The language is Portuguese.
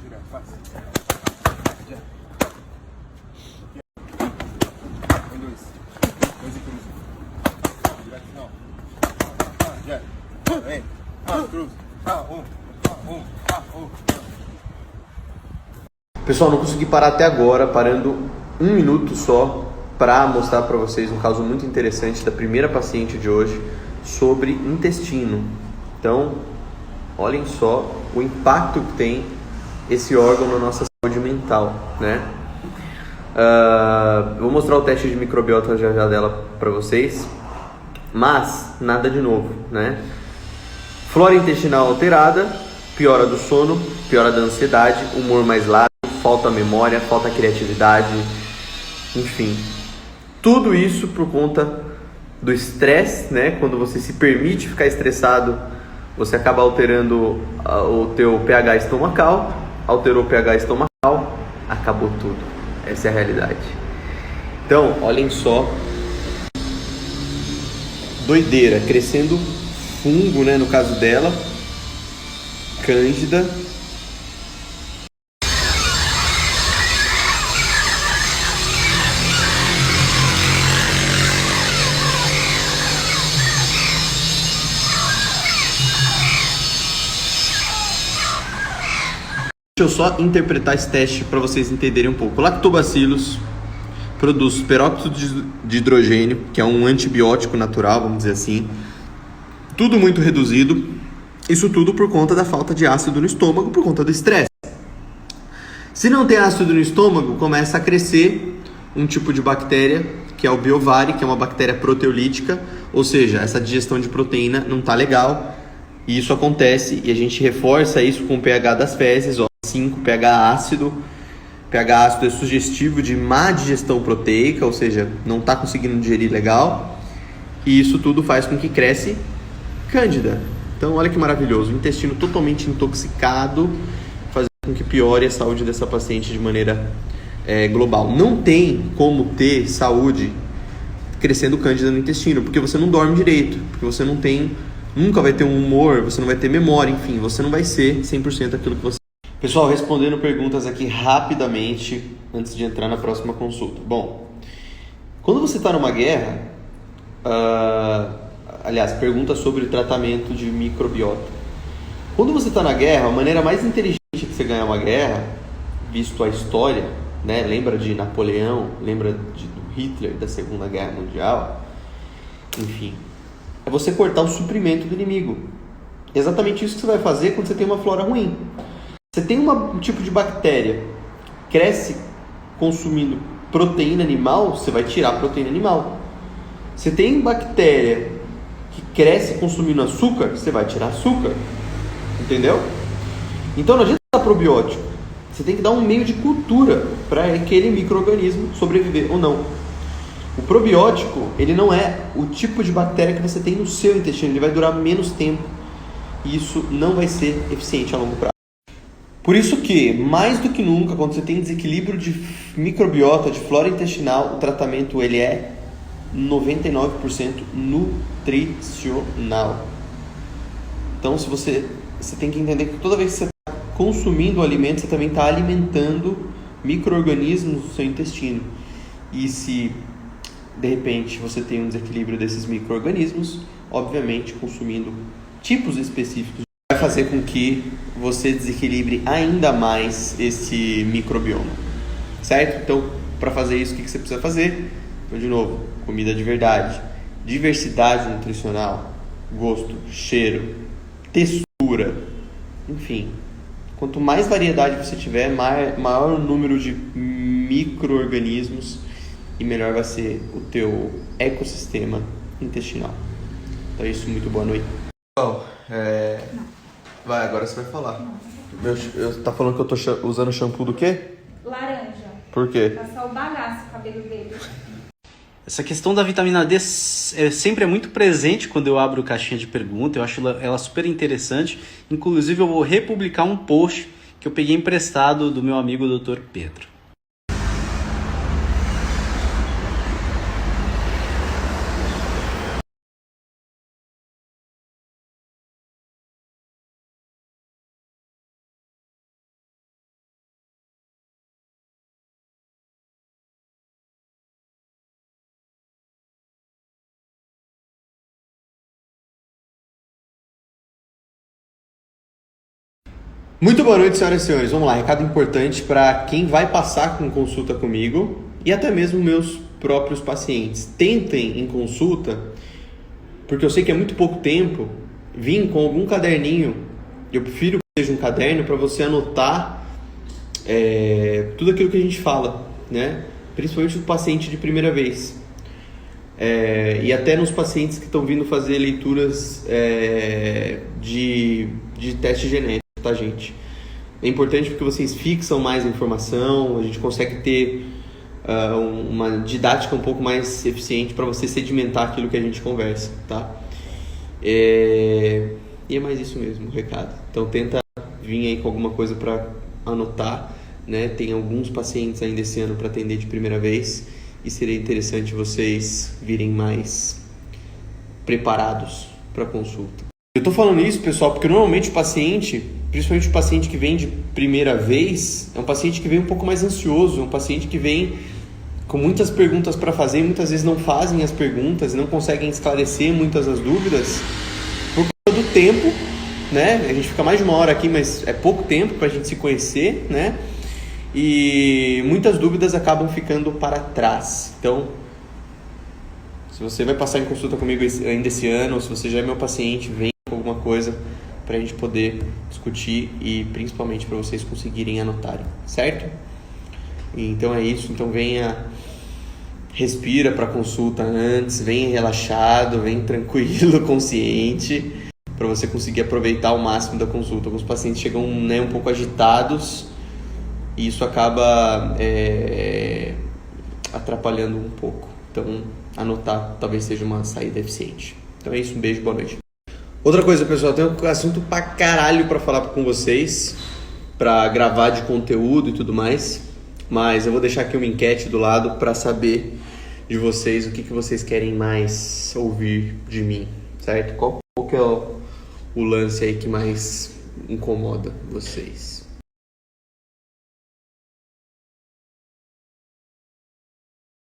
Direto, faz. Já. Em dois. Dois e cruza. Direto, não. Já. Vem. Cruza. Pessoal, não consegui parar até agora, parando um minuto só para mostrar para vocês um caso muito interessante da primeira paciente de hoje sobre intestino. Então, olhem só o impacto que tem esse órgão na nossa saúde mental, né? Vou mostrar o teste de microbiota já dela para vocês, mas nada de novo, né? Flora intestinal alterada, piora do sono, piora da ansiedade, humor mais largo, falta memória, falta criatividade, enfim. Tudo isso por conta do estresse, né? Quando você se permite ficar estressado, você acaba alterando o teu pH estomacal, alterou o pH estomacal, acabou tudo. Essa é a realidade. Então, olhem só, doideira, crescendo fungo, né? No caso dela, cândida. Deixa eu só interpretar esse teste para vocês entenderem um pouco. Lactobacillus produz peróxido de hidrogênio, que é um antibiótico natural, vamos dizer assim. Tudo muito reduzido. Isso tudo por conta da falta de ácido no estômago, por conta do estresse. Se não tem ácido no estômago, começa a crescer um tipo de bactéria, que é o Biovari, que é uma bactéria proteolítica, ou seja, essa digestão de proteína não está legal. E isso acontece e a gente reforça isso com o pH das fezes, ó, 5, pH ácido. pH ácido é sugestivo de má digestão proteica, ou seja, não está conseguindo digerir legal. E isso tudo faz com que cresce cândida. Então, olha que maravilhoso. O intestino totalmente intoxicado, fazendo com que piore a saúde dessa paciente de maneira global. Não tem como ter saúde crescendo cândida no intestino, porque você não dorme direito, porque você não tem, nunca vai ter um humor, você não vai ter memória, enfim, você não vai ser 100% aquilo que você... Pessoal, respondendo perguntas aqui rapidamente, antes de entrar na próxima consulta. Bom, quando você está numa guerra, aliás, pergunta sobre o tratamento de microbiota. Quando você está na guerra, a maneira mais inteligente de você ganhar uma guerra, visto a história, né? Lembra de Napoleão, lembra do Hitler, da Segunda Guerra Mundial, enfim, é você cortar o suprimento do inimigo. Exatamente isso que você vai fazer quando você tem uma flora ruim. Você tem um tipo de bactéria que cresce consumindo proteína animal, você vai tirar a proteína animal. Você tem bactéria que cresce consumindo açúcar, você vai tirar açúcar. Entendeu? Então não adianta dar probiótico. Você tem que dar um meio de cultura para aquele micro-organismo sobreviver ou não. O probiótico, ele não é o tipo de bactéria que você tem no seu intestino, ele vai durar menos tempo. E isso não vai ser eficiente a longo prazo. Por isso que, mais do que nunca, quando você tem desequilíbrio de microbiota, de flora intestinal, o tratamento ele é 99% nutricional. Então, se você tem que entender que toda vez que você está consumindo o alimento, você também está alimentando micro-organismos do seu intestino. E se, de repente, você tem um desequilíbrio desses micro-organismos, obviamente, consumindo tipos específicos vai fazer com que você desequilibre ainda mais esse microbioma, certo? Então, para fazer isso, o que você precisa fazer? Então, de novo, comida de verdade, diversidade nutricional, gosto, cheiro, textura, enfim. Quanto mais variedade você tiver, maior o número de micro-organismos e melhor vai ser o teu ecossistema intestinal. Então é isso, muito boa noite. Vai, agora você vai falar. Tá falando que eu tô usando shampoo do quê? Laranja. Por quê? Passar o bagaço no cabelo dele. Essa questão da vitamina D sempre é muito presente quando eu abro caixinha de pergunta. Eu acho ela super interessante. Inclusive, eu vou republicar um post que eu peguei emprestado do meu amigo Dr. Pedro. Muito boa noite, senhoras e senhores. Vamos lá, recado importante para quem vai passar com consulta comigo e até mesmo meus próprios pacientes. Tentem em consulta, porque eu sei que é muito pouco tempo, vir com algum caderninho. Eu prefiro que seja um caderno para você anotar tudo aquilo que a gente fala, né? Principalmente o paciente de primeira vez. E até nos pacientes que estão vindo fazer leituras de teste genético, tá, gente? É importante porque vocês fixam mais a informação, a gente consegue ter uma didática um pouco mais eficiente para você sedimentar aquilo que a gente conversa, tá? E é mais isso mesmo, o recado. Então tenta vir aí com alguma coisa para anotar, né? Tem alguns pacientes ainda esse ano para atender de primeira vez e seria interessante vocês virem mais preparados para consulta. Eu tô falando isso, pessoal, porque normalmente o paciente, principalmente o paciente que vem de primeira vez, é um paciente que vem um pouco mais ansioso, é um paciente que vem com muitas perguntas para fazer e muitas vezes não fazem as perguntas e não conseguem esclarecer muitas das dúvidas por causa do tempo, né? A gente fica mais de uma hora aqui, mas é pouco tempo para a gente se conhecer, né? E muitas dúvidas acabam ficando para trás. Então, se você vai passar em consulta comigo ainda esse ano, ou se você já é meu paciente, vem com alguma coisa para a gente poder discutir e principalmente para vocês conseguirem anotarem, certo? Então é isso, então venha, respira para a consulta antes, venha relaxado, venha tranquilo, consciente, para você conseguir aproveitar o máximo da consulta. Alguns pacientes chegam, né, um pouco agitados e isso acaba atrapalhando um pouco. Então anotar talvez seja uma saída eficiente. Então é isso, um beijo, boa noite. Outra coisa, pessoal, tem um assunto pra caralho pra falar com vocês, pra gravar de conteúdo e tudo mais, mas eu vou deixar aqui uma enquete do lado pra saber de vocês o que vocês querem mais ouvir de mim, certo? Qual que é o lance aí que mais incomoda vocês?